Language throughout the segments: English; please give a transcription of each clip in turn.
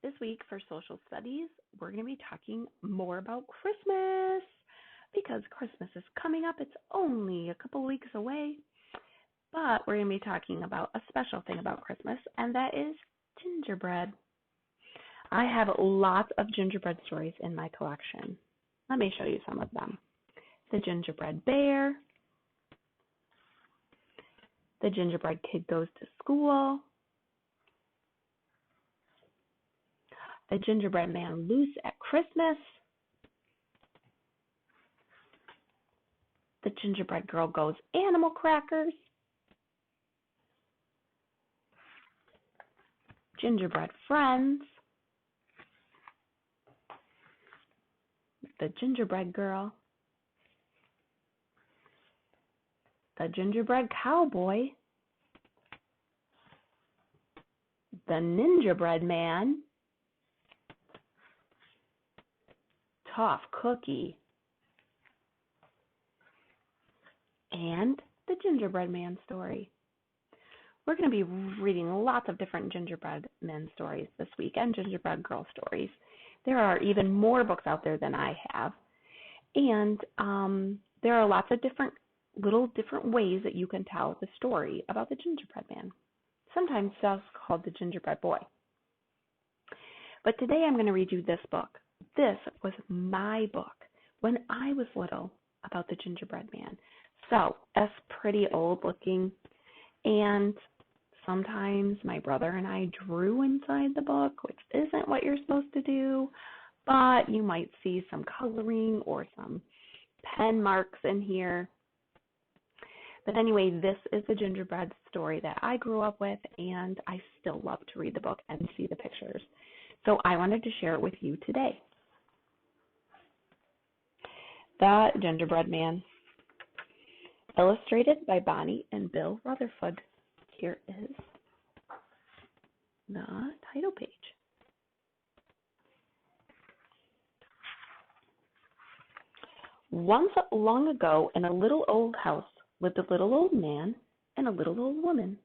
This week for social studies, we're going to be talking more about Christmas because Christmas is coming up. It's only a couple weeks away, but we're going to be talking about a special thing about Christmas, and that is gingerbread. I have lots of gingerbread stories in my collection. Let me show you some of them. The gingerbread bear, the gingerbread kid goes to school, the gingerbread man loose at Christmas, the gingerbread girl goes animal crackers, gingerbread friends, the gingerbread girl, the gingerbread cowboy, the ninjabread man, tough cookie, and the gingerbread man story. We're going to be reading lots of different gingerbread men stories this week and gingerbread girl stories. There are even more books out there than I have. And there are lots of different ways that you can tell the story about the gingerbread man. Sometimes just called the gingerbread boy. But today I'm going to read you this book. This was my book when I was little about the gingerbread man. So it's pretty old looking, and sometimes my brother and I drew inside the book, which isn't what you're supposed to do, but you might see some coloring or some pen marks in here. But anyway, this is the gingerbread story that I grew up with, and I still love to read the book and see the pictures. So I wanted to share it with you today. The Gingerbread Man, illustrated by Bonnie and Bill Rutherford. Here is the title page. Once long ago, in a little old house, lived a little old man and a little old woman.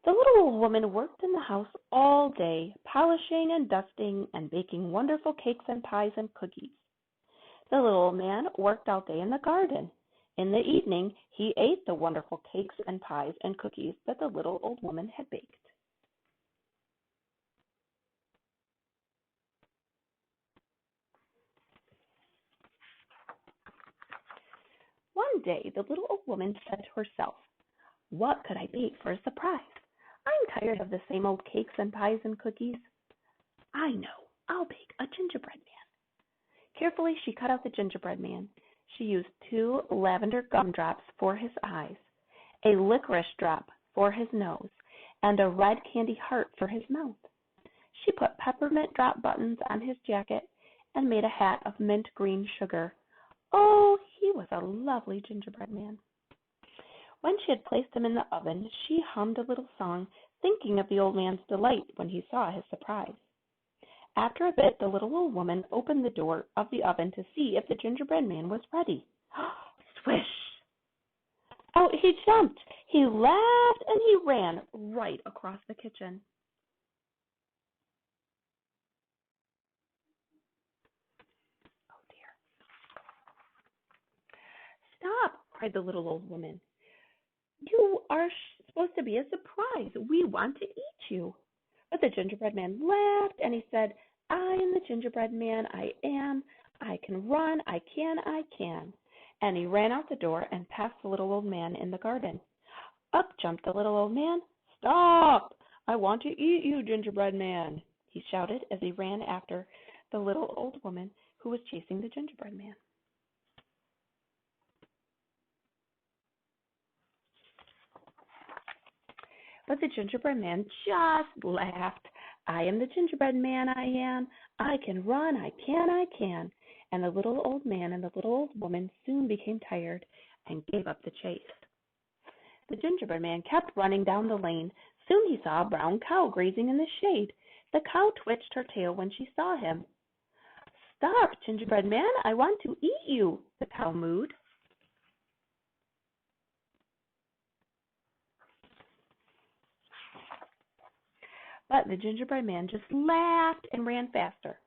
The little old woman worked in the house all day, polishing and dusting and baking wonderful cakes and pies and cookies. The little old man worked all day in the garden. In the evening, he ate the wonderful cakes and pies and cookies that the little old woman had baked. One day, the little old woman said to herself, "What could I bake for a surprise? I'm tired of the same old cakes and pies and cookies. I know, I'll bake a gingerbread man." Carefully, she cut out the gingerbread man. She used 2 lavender gumdrops for his eyes, a licorice drop for his nose, and a red candy heart for his mouth. She put peppermint drop buttons on his jacket and made a hat of mint green sugar. Oh, he was a lovely gingerbread man. When she had placed him in the oven, she hummed a little song, thinking of the old man's delight when he saw his surprise. After a bit, the little old woman opened the door of the oven to see if the gingerbread man was ready. Swish! Out he jumped. He laughed and he ran right across the kitchen. Oh dear. Stop, cried the little old woman. You are supposed to be a surprise. We want to eat you. But the gingerbread man laughed and he said, "I am the gingerbread man. I am. I can run. I can. And he ran out the door and past the little old man in the garden. Up jumped the little old man. "Stop! I want to eat you, gingerbread man," he shouted as he ran after the little old woman who was chasing the gingerbread man. But the gingerbread man just laughed. "I am the gingerbread man, I am. I can run, I can. And the little old man and the little old woman soon became tired and gave up the chase. The gingerbread man kept running down the lane. Soon he saw a brown cow grazing in the shade. The cow twitched her tail when she saw him. "Stop, gingerbread man, I want to eat you," the cow mooed. But the gingerbread man just laughed and ran faster.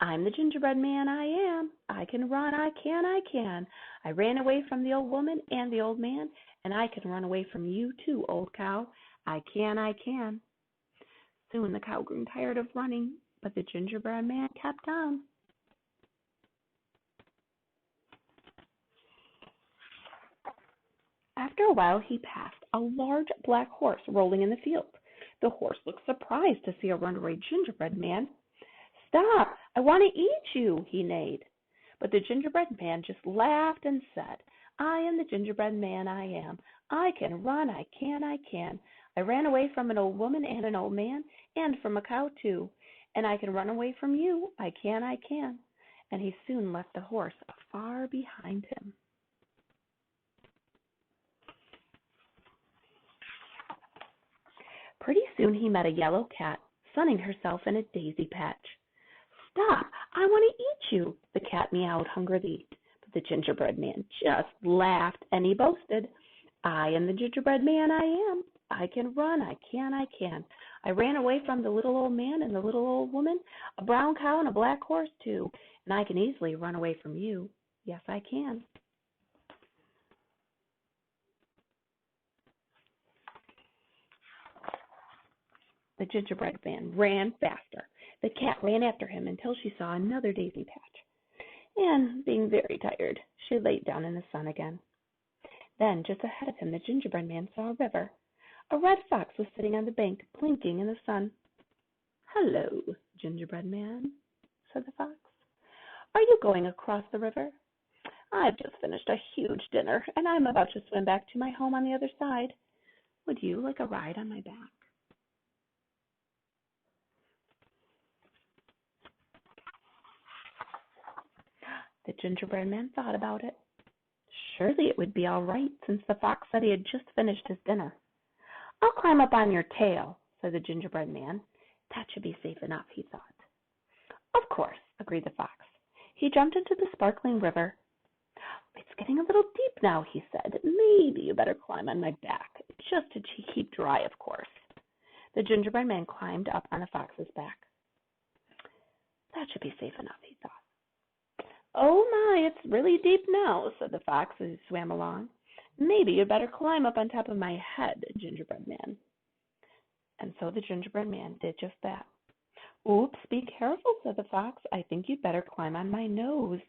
I'm the gingerbread man, I am. I can run, I can, I can. I ran away from the old woman and the old man, and I can run away from you too, old cow. I can, I can. Soon the cow grew tired of running, but the gingerbread man kept on. After a while he passed a large black horse rolling in the field. The horse looked surprised to see a runaway gingerbread man. Stop! I want to eat you, he neighed. But the gingerbread man just laughed and said, I am the gingerbread man, I am. I can run, I can, I can. I ran away from an old woman and an old man, and from a cow too. And I can run away from you, I can, I can. And he soon left the horse far behind him. Pretty soon he met a yellow cat sunning herself in a daisy patch. Stop! I want to eat you, the cat meowed hungrily. But the gingerbread man just laughed and he boasted, I am the gingerbread man, I am. I can run, I can, I can. I ran away from the little old man and the little old woman, a brown cow and a black horse too, and I can easily run away from you. Yes, I can. The gingerbread man ran faster. The cat ran after him until she saw another daisy patch. And, being very tired, she laid down in the sun again. Then, just ahead of him, the gingerbread man saw a river. A red fox was sitting on the bank, blinking in the sun. Hello, gingerbread man, said the fox. Are you going across the river? I've just finished a huge dinner, and I'm about to swim back to my home on the other side. Would you like a ride on my back? The gingerbread man thought about it. Surely it would be all right, since the fox said he had just finished his dinner. I'll climb up on your tail, said the gingerbread man. That should be safe enough, he thought. Of course, agreed the fox. He jumped into the sparkling river. It's getting a little deep now, he said. Maybe you better climb on my back, just to keep dry, of course. The gingerbread man climbed up on the fox's back. That should be safe enough, he thought. Oh my, it's really deep now, said the fox as he swam along. Maybe you'd better climb up on top of my head, gingerbread man. And so the gingerbread man did just that. Oops, be careful, said the fox. I think you'd better climb on my nose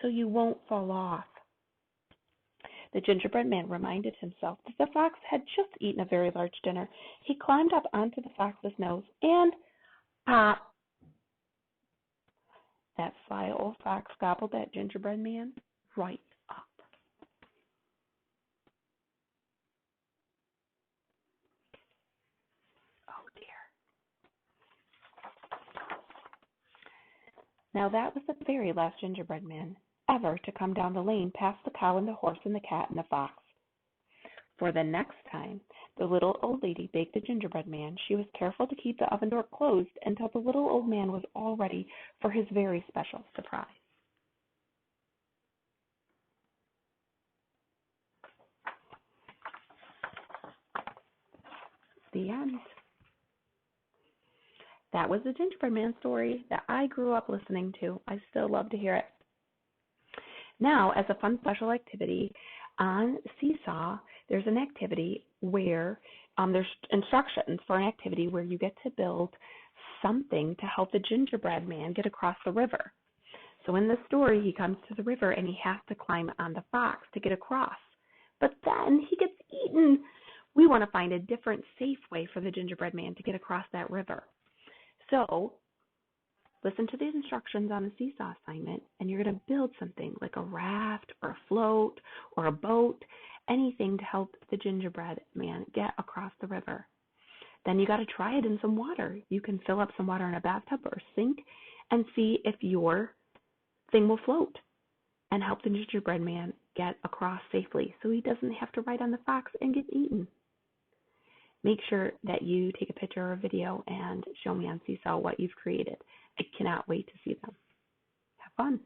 so you won't fall off. The gingerbread man reminded himself that the fox had just eaten a very large dinner. He climbed up onto the fox's nose and pop! That sly old fox gobbled that gingerbread man right up. Oh dear. Now that was the very last gingerbread man ever to come down the lane past the cow and the horse and the cat and the fox. For the next time the little old lady baked the gingerbread man, she was careful to keep the oven door closed until the little old man was all ready for his very special surprise. The end. That was the gingerbread man story that I grew up listening to. I still love to hear it. Now, as a fun special activity on Seesaw, there's an activity where there's instructions for an activity where you get to build something to help the gingerbread man get across the river. So in the story, he comes to the river and he has to climb on the fox to get across. But then he gets eaten. We want to find a different, safe way for the gingerbread man to get across that river. So listen to these instructions on the Seesaw assignment, and you're going to build something like a raft or a float or a boat, anything to help the gingerbread man get across the river. Then you got to try it in some water. You can fill up some water in a bathtub or sink and see if your thing will float and help the gingerbread man get across safely so he doesn't have to ride on the fox and get eaten. Make sure that you take a picture or a video and show me on Seesaw what you've created. I cannot wait to see them. Have fun.